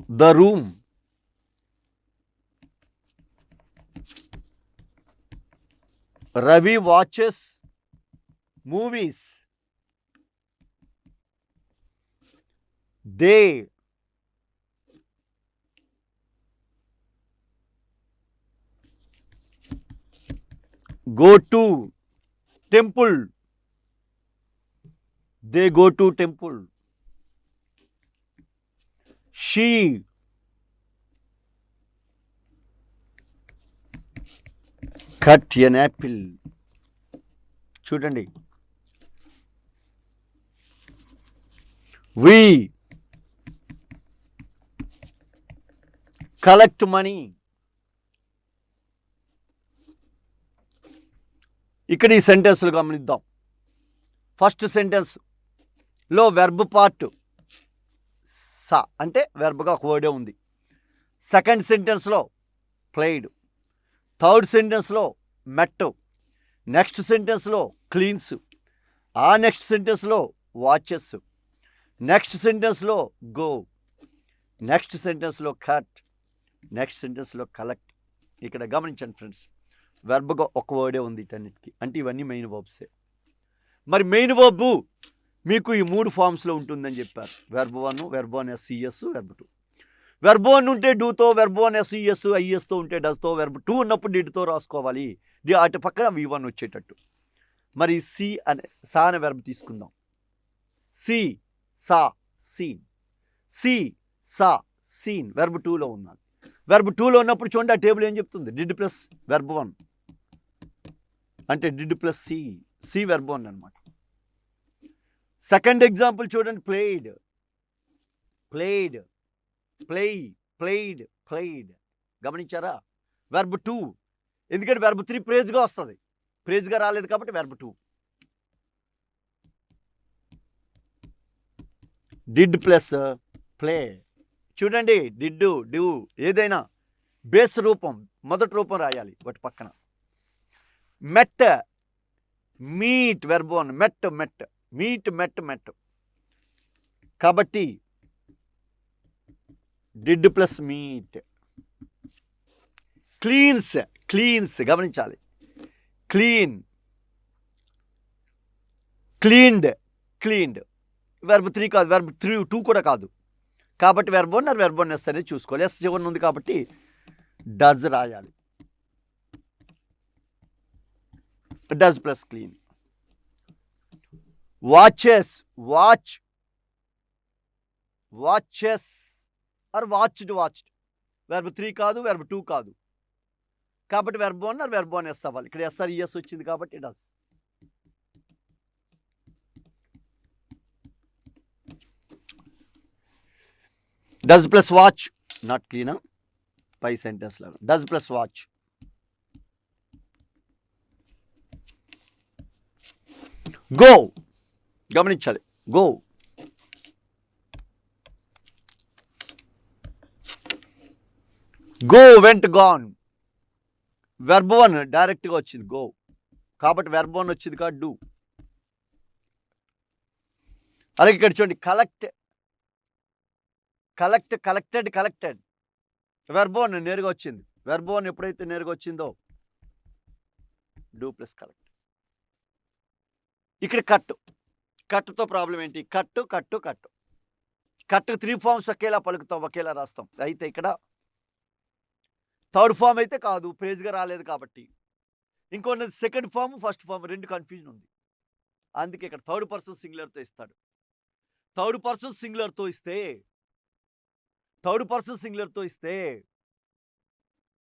the room. Ravi watches movies, they, go to temple, they go to temple. She cut an apple. చూడండి, we collect money. ఇక్కడ ఈ సెంటెన్స్లు గమనిద్దాం. First సెంటెన్స్లో verb part saw అంటే వెర్బ్గా ఒక వర్డే ఉంది. సెకండ్ సెంటెన్స్లో ప్లేడ్, థర్డ్ సెంటెన్స్లో మెట్, నెక్స్ట్ సెంటెన్స్లో క్లీన్స్, ఆ నెక్స్ట్ సెంటెన్స్లో వాచెస్, నెక్స్ట్ సెంటెన్స్లో గో, నెక్స్ట్ సెంటెన్స్లో కట్, నెక్స్ట్ సెంటెన్స్లో కలెక్ట్. ఇక్కడ గమనించండి ఫ్రెండ్స్, వెర్బ్గా ఒక వర్డే ఉంది ఇటన్నిటికీ, అంటే ఇవన్నీ మెయిన్ వర్బ్సే. మరి మెయిన్ వర్బ్ మీకు ఈ 3 ఫామ్స్లో ఉంటుందని చెప్పారు. Verb 1, verb 1 SES, verb 2. Verb 1 ఉంటే డూతో, వెర్బ్ 1 ఎస్ఈఎస్ ఐఎస్తో ఉంటే డస్తో, వెర్బ్ 2 ఉన్నప్పుడు డిడ్తో రాసుకోవాలి, అటు పక్కన V1 వచ్చేటట్టు. మరి సి అనే సా అనే వెర్బ్ తీసుకుందాం. సి, సా, సీన్. సి, సా, సీన్ వెర్బ్ 2లో ఉన్నది. వెర్బ్ 2లో ఉన్నప్పుడు చూడండి, ఆ టేబుల్ ఏం చెప్తుంది? డిడ్ ప్లస్ వెర్బ్ 1 అంటే did plus see, see verb 1 అనమాట. సెకండ్ ఎగ్జాంపుల్ చూడండి, played, played, play, played, played. గమనించారా? వెర్బ్ 2, ఎందుకంటే వెర్బ్ 3 ప్రేజ్గా వస్తుంది, ప్రేజ్గా రాలేదు కాబట్టి వెర్బ్ 2. Did plus play. చూడండి, డిడ్, డ్యూ ఏదైనా బేస్ రూపం, మొదటి రూపం రాయాలి వాటి పక్కన. Met, meet verb 1, met, met, meet, met, met. కాబట్టి did plus meet. Cleans, cleans గమనించాలి, క్లీన్, క్లీన్డ్, క్లీన్డ్ వెర్బ్ 3 కాదు, వెర్బ్ 2 కూడా కాదు. కాబట్టి వెర్బ్ 1 ఆర్ వెర్బ్ 1 ఎస్ అనేది చూసుకోవాలి. ఎస్ చివరి ఉంది కాబట్టి డజ్ రాయాలి. Does plus clean. Watches, watch, watches or watched, watched verb 3 కాదు, వెర్బ్ 2 కాదు. కాబట్టి వెర్బ్ 1 ఆర్ వెర్బ్ 1 ఎస్ అవ్వాలి. ఇక్కడ ఎస్ ఆర్ ఈఎస్ వచ్చింది కాబట్టి does. Does plus watch, not clean. పై సెంటెన్స్ లాగా డస్ ప్లస్ వాచ్. గో గమనించాలి, go. Go, went, gone verb 1 డైరెక్ట్గా వచ్చింది గో, కాబట్టి వెర్బ్ 1 వచ్చింది కాబట్టి డూ. అలాగే ఇక్కడ చూడండి, collect, collect, collected, collected verb 1 నేరుగా వచ్చింది. వెర్బ్ 1 ఎప్పుడైతే నేరుగా వచ్చిందో డూ ప్లస్ కలెక్ట్. ఇక్కడ కట్, కట్తో ప్రాబ్లం ఏంటి? కట్టు, కట్టు, కట్టు. కట్టు 3 ఫామ్స్ ఒకేలా పలుకుతాం, ఒకేలా రాస్తాం. అయితే ఇక్కడ థర్డ్ ఫామ్ అయితే కాదు, ప్రేజ్గా రాలేదు కాబట్టి. ఇంకొన్ని second form, first form 2 confusion ఉంది. అందుకే ఇక్కడ థర్డ్ పర్సన్ సింగులర్తో ఇస్తాడు. థర్డ్ పర్సన్ సింగులర్తో ఇస్తే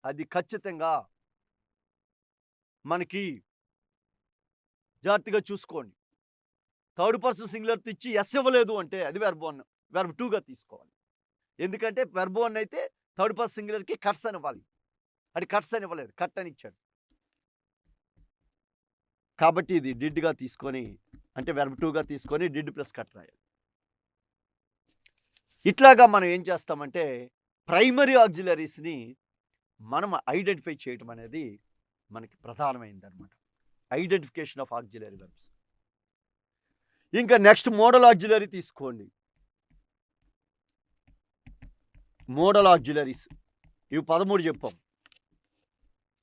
అది ఖచ్చితంగా మనకి జాగ్రత్తగా చూసుకోండి. థర్డ్ పర్సన్ సింగులర్తో ఇచ్చి ఎస్ ఇవ్వలేదు అంటే అది వెర్బ్ 1, వెర్బ్ 2గా తీసుకోవాలి. ఎందుకంటే వెర్బ్ 1 అయితే థర్డ్ పర్సన్ సింగులర్కి కట్స్ అని ఇవ్వాలి, అది కట్స్ అని ఇవ్వలేదు, కట్ అని ఇచ్చాడు. కాబట్టి ఇది డిడ్గా తీసుకొని, అంటే వెర్బ్ 2గా తీసుకొని డిడ్ ప్లస్ కట్ రాయాలి. ఇట్లాగా మనం ఏం చేస్తామంటే ప్రైమరీ ఆక్సిలరీస్ని మనం ఐడెంటిఫై చేయటం అనేది మనకి ప్రధానమైంది అనమాట. Identification of auxiliary verbs. ఇంకా నెక్స్ట్ మోడల్ ఆక్సిలరీ తీసుకోండి. మోడల్ ఆక్సిలరీస్ ఇవి 13 చెప్పాం,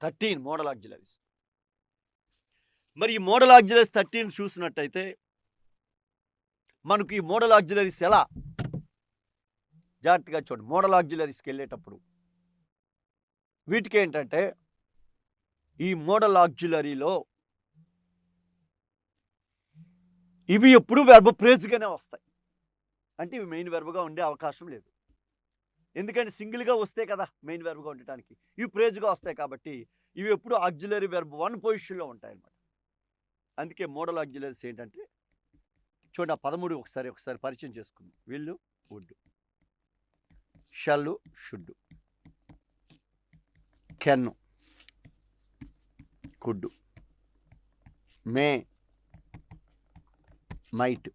13 మోడల్ ఆక్సిలరీస్. మరి ఈ మోడల్ ఆక్సిలరీస్ 13 చూసినట్టయితే మనకు ఈ మోడల్ ఆక్సిలరీస్ ఎలా జాగ్రత్తగా చూడండి. మోడల్ ఆక్సిలరీస్కి వెళ్ళేటప్పుడు వీటికి ఏంటంటే ఈ మోడల్ ఆక్సిలరీలో ఇవి ఎప్పుడు వెర్బ్ ఫ్రేజ్గానే వస్తాయి. అంటే ఇవి మెయిన్ వెర్బ్గా ఉండే అవకాశం లేదు. ఎందుకంటే సింగిల్గా వస్తే కదా మెయిన్ వెర్బ్గా ఉండటానికి. ఇవి ఫ్రేజ్గా వస్తాయి కాబట్టి ఇవి ఎప్పుడు ఆక్సిలరీ వెర్బ్ 1 పొజిషన్లో ఉంటాయి అన్నమాట. అందుకే మోడల్ ఆక్సిలరీస్ ఏంటంటే చూడండి, ఆ 13 ఒకసారి పరిచయం చేసుకుందాం. Will, would, shall, should, can, could, may, might,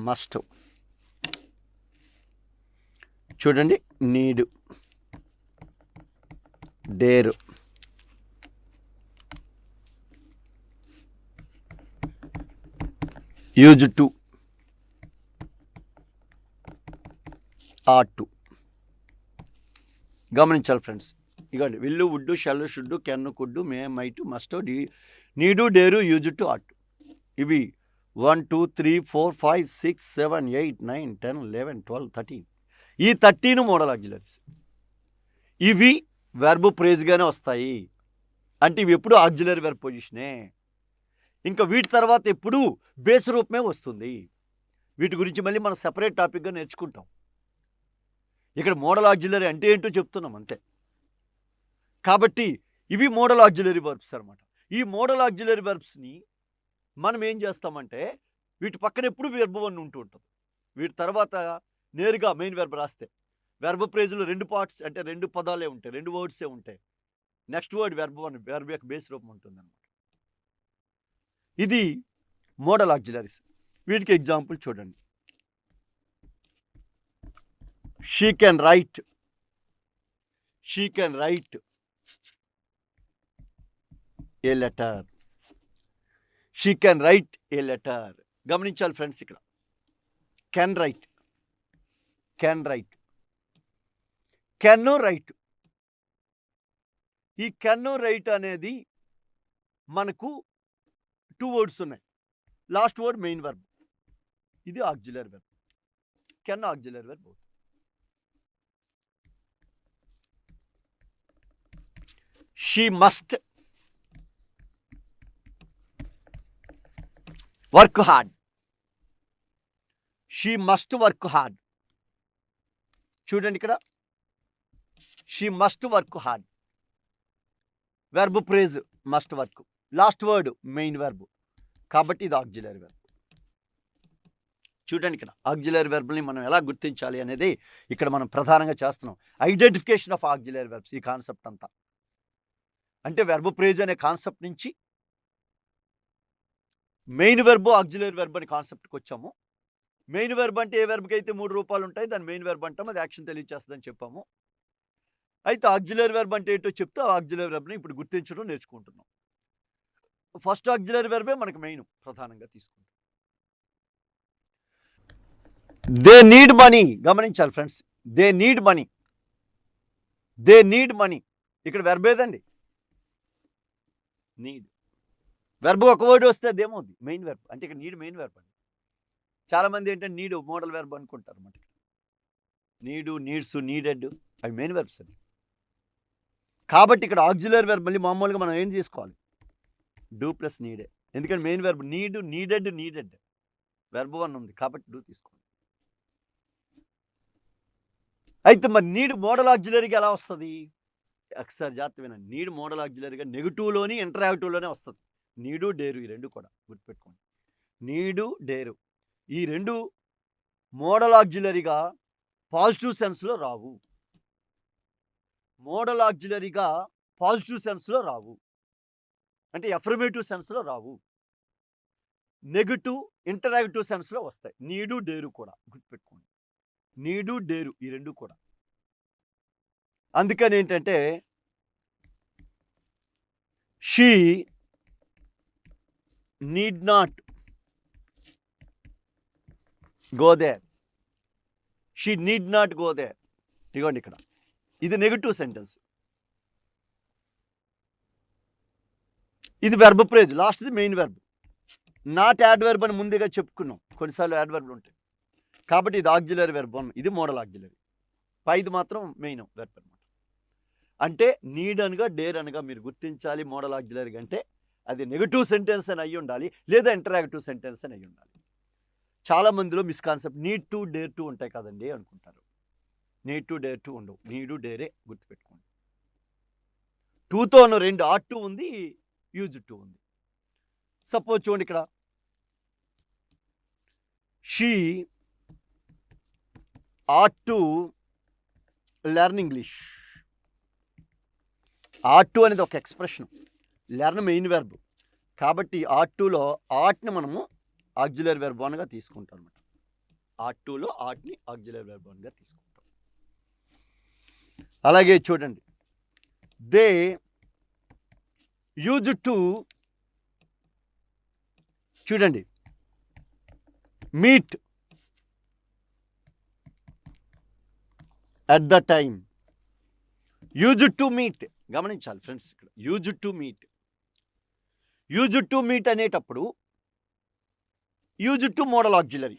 must, చూడండి, need, dare, use to, ought to. గమనించాలి ఫ్రెండ్స్. ఇగోండి, will, would, shall, should, can, could, may, might, must, need, dare, use to, ought. ఇవి 1 2 3 4 5 6 7 8 9 10 11 12 13. ఈ 13 మోడల్ ఆక్సిలరీస్. ఇవి verb ఫ్రేజ్గానే వస్తాయి. అంటే ఇవి ఎప్పుడు ఆక్సిలరీ వెర్బ్ పొజిషనే. ఇంకా వీటి తర్వాత ఎప్పుడు బేస్ రూపమే వస్తుంది. వీటి గురించి మళ్ళీ మనం సెపరేట్ టాపిక్గా నేర్చుకుంటాం. ఇక్కడ మోడల్ ఆక్సిలరీ అంటే ఏంటో చెప్తున్నాం అంతే. కాబట్టి ఇవి మోడల్ ఆక్సిలరీ వెర్బ్స్ అనమాట. ఈ మోడల్ ఆక్సిలరీ వెర్బ్స్ని మనం ఏం చేస్తామంటే వీటి పక్కన ఎప్పుడు వెర్బ్ 1 ఉంటూ ఉంటుంది. వీటి తర్వాత నేరుగా మెయిన్ వెర్బ్ రాస్తే వెర్బ్ ఫ్రేజ్లో 2 పార్ట్స్ అంటే 2 పదాలే ఉంటాయి, 2 వర్డ్సే ఉంటాయి. నెక్స్ట్ వర్డ్ వెర్బ్ 1, వెర్బ్ యొక్క బేస్ రూపం ఉంటుంది అనమాట. ఇది మోడల్ ఆక్సిలరీస్. వీటికి ఎగ్జాంపుల్ చూడండి. She can write, she can write A letter, she can write A letter. గమనించాలి ఫ్రెండ్స్, ఇక్కడ can write, can write, can write. ఈ కెన్ రైట్ అనేది మనకు 2 వర్డ్స్ ఉన్నాయి. లాస్ట్ వర్డ్ మెయిన్ వెర్బ్, ఇది auxiliary verb. Can auxiliary verb అవుతుంది. She must work hard, she must work hard. చూడండి, ఇక్కడ she must work hard, verb phrase must work, last word main verb, కాబట్టి ఇది auxiliary verb. చూడండి, ఇక్కడ auxiliary వెర్బ్ని మనం ఎలా గుర్తించాలి అనేది ఇక్కడ మనం ప్రధానంగా చేస్తున్నాం. ఐడెంటిఫికేషన్ ఆఫ్ ఆక్సిలరీ వెర్బ్స్, ఈ కాన్సెప్ట్ అంతా. అంటే వెర్బ్ ఫ్రేజ్ అనే కాన్సెప్ట్ నుంచి మెయిన్ వెర్బ్, ఆక్సిలరీ వెర్బ్ అనే కాన్సెప్ట్కి వచ్చాము. మెయిన్ వెర్బ్ అంటే ఏ వెర్బ్కి అయితే 3 రూపాలు ఉంటాయి దాన్ని మెయిన్ వెర్బ్ అంటాం, అది యాక్షన్ తెలియజేస్తుందని చెప్పాము. అయితే ఆక్సిలరీ వెర్బ్ అంటే ఏంటో చెప్తే ఆ ఆక్సిలరీ వెర్బ్ని ఇప్పుడు గుర్తించడం నేర్చుకుంటున్నాం. ఫస్ట్ ఆక్సిలరీ వెర్బే మనకు మెయిన్ ప్రధానంగా తీసుకుంటాం. They need money. గమనించాలి friends, they need money, they need money. ఇక్కడ వెర్బ్ ఏదండి? నీడ్. వెర్బ్ ఒక వర్డ్ వస్తే అదేమవుద్ది? Main verb. అంటే ఇక్కడ నీడ్ మెయిన్ వెర్బ్ అండి. చాలామంది ఏంటంటే నీడ్ మోడల్ వెర్బ్ అనుకుంటారు అన్నమాట. నీడు, నీడ్స్, నీడెడ్ అవి మెయిన్ వెర్బ్స్ అండి. కాబట్టి ఇక్కడ ఆక్సిలరీ వెర్బ్ మళ్ళీ మామూలుగా మనం ఏం తీసుకోవాలి? డూ ప్లస్ నీడే. ఎందుకంటే మెయిన్ వెర్బ్ నీడు, నీడెడ్, నీడెడ్ వెర్బ్ 1 ఉంది కాబట్టి డూ తీసుకోండి. అయితే మరి నీడ్ మోడల్ ఆక్సిలరీగా ఎలా వస్తుంది? ఒకసారి జాగ్రత్త వినండి. నీడ్ మోడల్ ఆక్సిలరీగా నెగిటివ్లోని ఇంటరాక్టివ్లోనే వస్తుంది. నీడు, డేరు, ఈ 2 కూడా గుర్తుపెట్టుకోండి. నీడు, డేరు ఈ 2 మోడల్ ఆక్సిలరీగా పాజిటివ్ సెన్స్లో రావు. మోడల్ ఆక్సిలరీగా పాజిటివ్ సెన్స్లో రావు, అంటే ఎఫర్మేటివ్ సెన్స్లో రావు. నెగిటివ్, ఇంటరాక్టివ్ సెన్స్లో వస్తాయి. నీడు, డేరు కూడా గుర్తుపెట్టుకోండి. నీడు, డేరు ఈ 2 కూడా. అందుకని ఏంటంటే she need not go there, she need not go there. ఇదిగోండి, ఇక్కడ ఇది నెగిటివ్ సెంటెన్స్. ఇది వెర్బ్ ఫ్రేజ్, లాస్ట్ది మెయిన్ వెర్బ్. నాట్ యాడ్వర్బ్ అని ముందుగా చెప్పుకున్నాం, కొన్నిసార్లు యాడ్వర్బ్లు ఉంటాయి. కాబట్టి ఇది ఆక్సిలరీ వెర్బ్ 1, ఇది మోడల్ ఆక్సిలరీ. పైది మాత్రం మెయిన్ వెర్బ్ అనమాట. అంటే నీడ్ అనగా డేర్ అనగా మీరు గుర్తించాలి. మోడల్ ఆక్సిలరీ అంటే అది నెగటివ్ సెంటెన్స్ అని అయ్యి ఉండాలి, లేదా ఇంటరాక్టివ్ సెంటెన్స్ అని అయ్యి ఉండాలి. చాలా మందిలో మిస్కాన్సెప్ట్ నీడ్ టు డేర్ టు ఉంటాయి కదండి అనుకుంటారు. నీడ్ టు డేర్ టు ఉండవు, నీడు డేరే గుర్తుపెట్టుకోండి. టూతోను 2 ఆట్ టు ఉంది, యూజ్ టు ఉంది. సపోజ్ చూడండి, ఇక్కడ she ought to learn English. Ought to అనేది ఒక ఎక్స్ప్రెషన్, లెర్న్ మెయిన్ వెర్బ్. కాబట్టి ఆట్ టులో ఆట్ని మనము ఆక్సిలరీ వెర్బ్ 1గా తీసుకుంటాం అనమాట. ఆట్ టులో ఆట్ని ఆక్సిలరీ వెర్బ్ 1గా తీసుకుంటాం. అలాగే చూడండి, దే యూజ్ టు, చూడండి, meet at the time. Use to meet, గమనించాలి ఫ్రెండ్స్, ఇక్కడ use to meet. Use to meet అనేటప్పుడు use to modal auxiliary,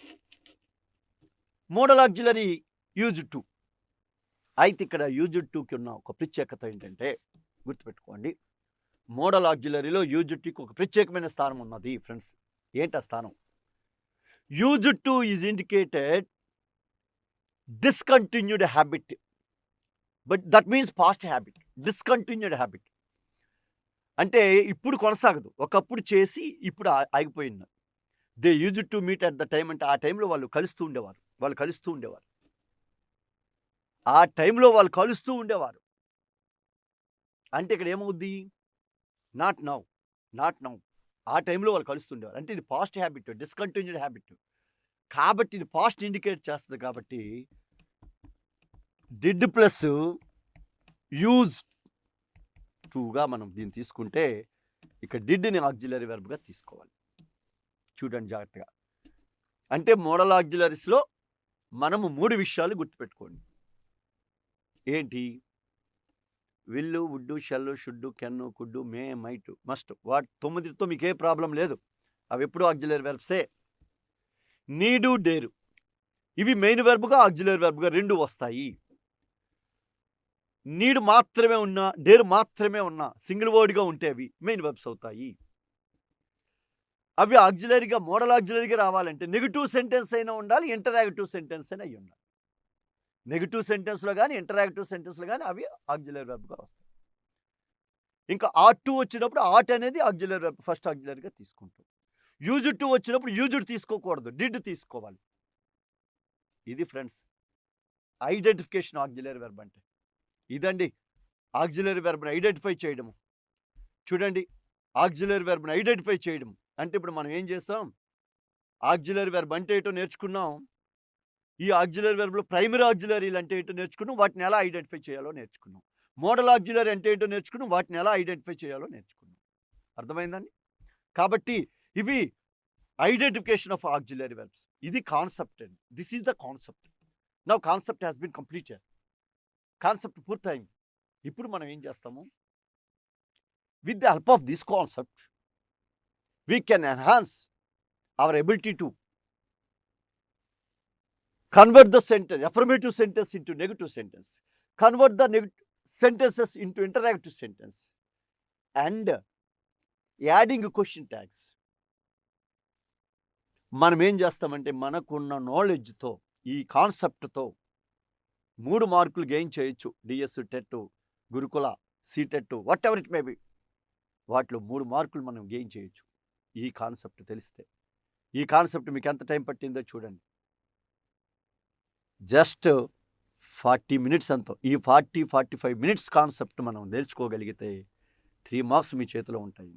modal auxiliary use to. అయితే ఇక్కడ యూజ్ టుకి ఉన్న ఒక ప్రత్యేకత ఏంటంటే, గుర్తుపెట్టుకోండి, మోడల్ ఆక్సిలరీలో యూజ్ టుకి ఒక ప్రత్యేకమైన స్థానం ఉన్నది ఫ్రెండ్స్. ఏంటి ఆ స్థానం? Use to is indicated discontinued habit, but that means past habit. Discontinued habit అంటే ఇప్పుడు కొనసాగదు, ఒకప్పుడు చేసి ఇప్పుడు ఆగిపోయింది. They use to meet at the time అంటే ఆ టైంలో వాళ్ళు కలుస్తూ ఉండేవారు. ఆ టైంలో వాళ్ళు కలుస్తూ ఉండేవారు అంటే ఇక్కడ ఏమవుద్ది? Not now. ఆ టైంలో వాళ్ళు కలుస్తుండేవారు అంటే ఇది పాస్ట్ హ్యాబిట్, డిస్కంటిన్యూడ్ హ్యాబిట్. కాబట్టి ఇది పాస్ట్ ఇండికేట్ చేస్తుంది. కాబట్టి డిడ్ ప్లస్ యూజ్ టుగా మనం దీన్ని తీసుకుంటే ఇక్కడ డిడ్ని ఆక్సిలరీ వెర్బ్గా తీసుకోవాలి. చూడండి జాగ్రత్తగా. అంటే మోడల్ ఆక్సిలరీస్లో మనము 3 విషయాలు గుర్తుపెట్టుకోండి. ఏంటి? Will, would, shall, should, can, could, may, might, must. వాటి 9తో మీకు ఏ ప్రాబ్లం లేదు, అవి ఎప్పుడూ ఆక్సిలరీ వెర్బ్సే. నీడు, డేరు ఇవి మెయిన్ వెర్బ్గా ఆక్సిలరీ వెర్బ్గా 2 వస్తాయి. నీడు మాత్రమే ఉన్నా, డేరు మాత్రమే ఉన్నా, సింగిల్ వర్డ్గా ఉంటే అవి మెయిన్ వెర్బ్స్ అవుతాయి. అవి ఆక్సిలరీగా, మోడల్ ఆక్సిలరీగా రావాలంటే నెగిటివ్ సెంటెన్స్ అయినా ఉండాలి, ఇంటరాక్టివ్ సెంటెన్స్ అయినా అయి ఉండాలి. నెగిటివ్ సెంటెన్స్లో కానీ ఇంటరాక్టివ్ సెంటెన్స్లో కానీ అవి ఆక్సిలరీ వెర్బ్గా వస్తాయి. ఇంకా ఆట్ టు వచ్చినప్పుడు ఆట్ అనేది ఆక్సిలరీ వెర్బ్, ఫస్ట్ ఆక్సిలరీగా తీసుకుంటాం. యూజ్ టు వచ్చినప్పుడు యూజ్డ్ తీసుకోకూడదు, డిడ్ తీసుకోవాలి. ఇది ఫ్రెండ్స్ ఐడెంటిఫికేషన్ ఆక్సిలరీ వెర్బ్ అంటే. ఇదండి ఆక్సిలరీ వెర్బ్ని ఐడెంటిఫై చేయడము. చూడండి, ఆక్సిలరీ వెర్బ్ని ఐడెంటిఫై చేయడం అంటే ఇప్పుడు మనం ఏం చేస్తాం? ఆక్సిలరీ వెర్బ్ అంటే ఏంటో నేర్చుకున్నాం. ఈ ఆక్సిలరీ వెర్బ్లో ప్రైమరీ ఆక్సిలరీలు అంటే ఏంటో నేర్చుకున్నాం, వాటిని ఎలా ఐడెంటిఫై చేయాలో నేర్చుకున్నాం. మోడల్ ఆక్సిలరీ అంటే ఏంటో నేర్చుకున్నాం, వాటిని ఎలా ఐడెంటిఫై చేయాలో నేర్చుకున్నాం. అర్థమైందండి? కాబట్టి ఇవి ఐడెంటిఫికేషన్ ఆఫ్ ఆక్సిలరీ వెర్బ్స్. ఇది కాన్సెప్ట్ అండి. This is the concept. Now concept has been completed. Concept పూర్తయింది. ఇప్పుడు మనం ఏం చేస్తాము? With the help of this concept we can enhance our ability to convert the sentence, affirmative sentence into negative sentence, convert the sentences into interactive sentence, and adding question tags. మనం ఏం చేస్తామంటే మనకున్న నాలెడ్జ్తో, ఈ కాన్సెప్ట్తో 3 మార్కులు గెయిన్ చేయొచ్చు. DS, TET, గురుకుల, CTET, what ever it may be. వాటిలో 3 మార్కులు మనం గెయిన్ చేయొచ్చు ఈ కాన్సెప్ట్ తెలిస్తే. ఈ కాన్సెప్ట్ మీకు ఎంత టైం పట్టిందో చూడండి. జస్ట్ 40 మినిట్స్ అంతా. ఈ 40-45 మినిట్స్ కాన్సెప్ట్ మనం నేర్చుకోగలిగితే 3 మార్క్స్ మీ చేతిలో ఉంటాయి.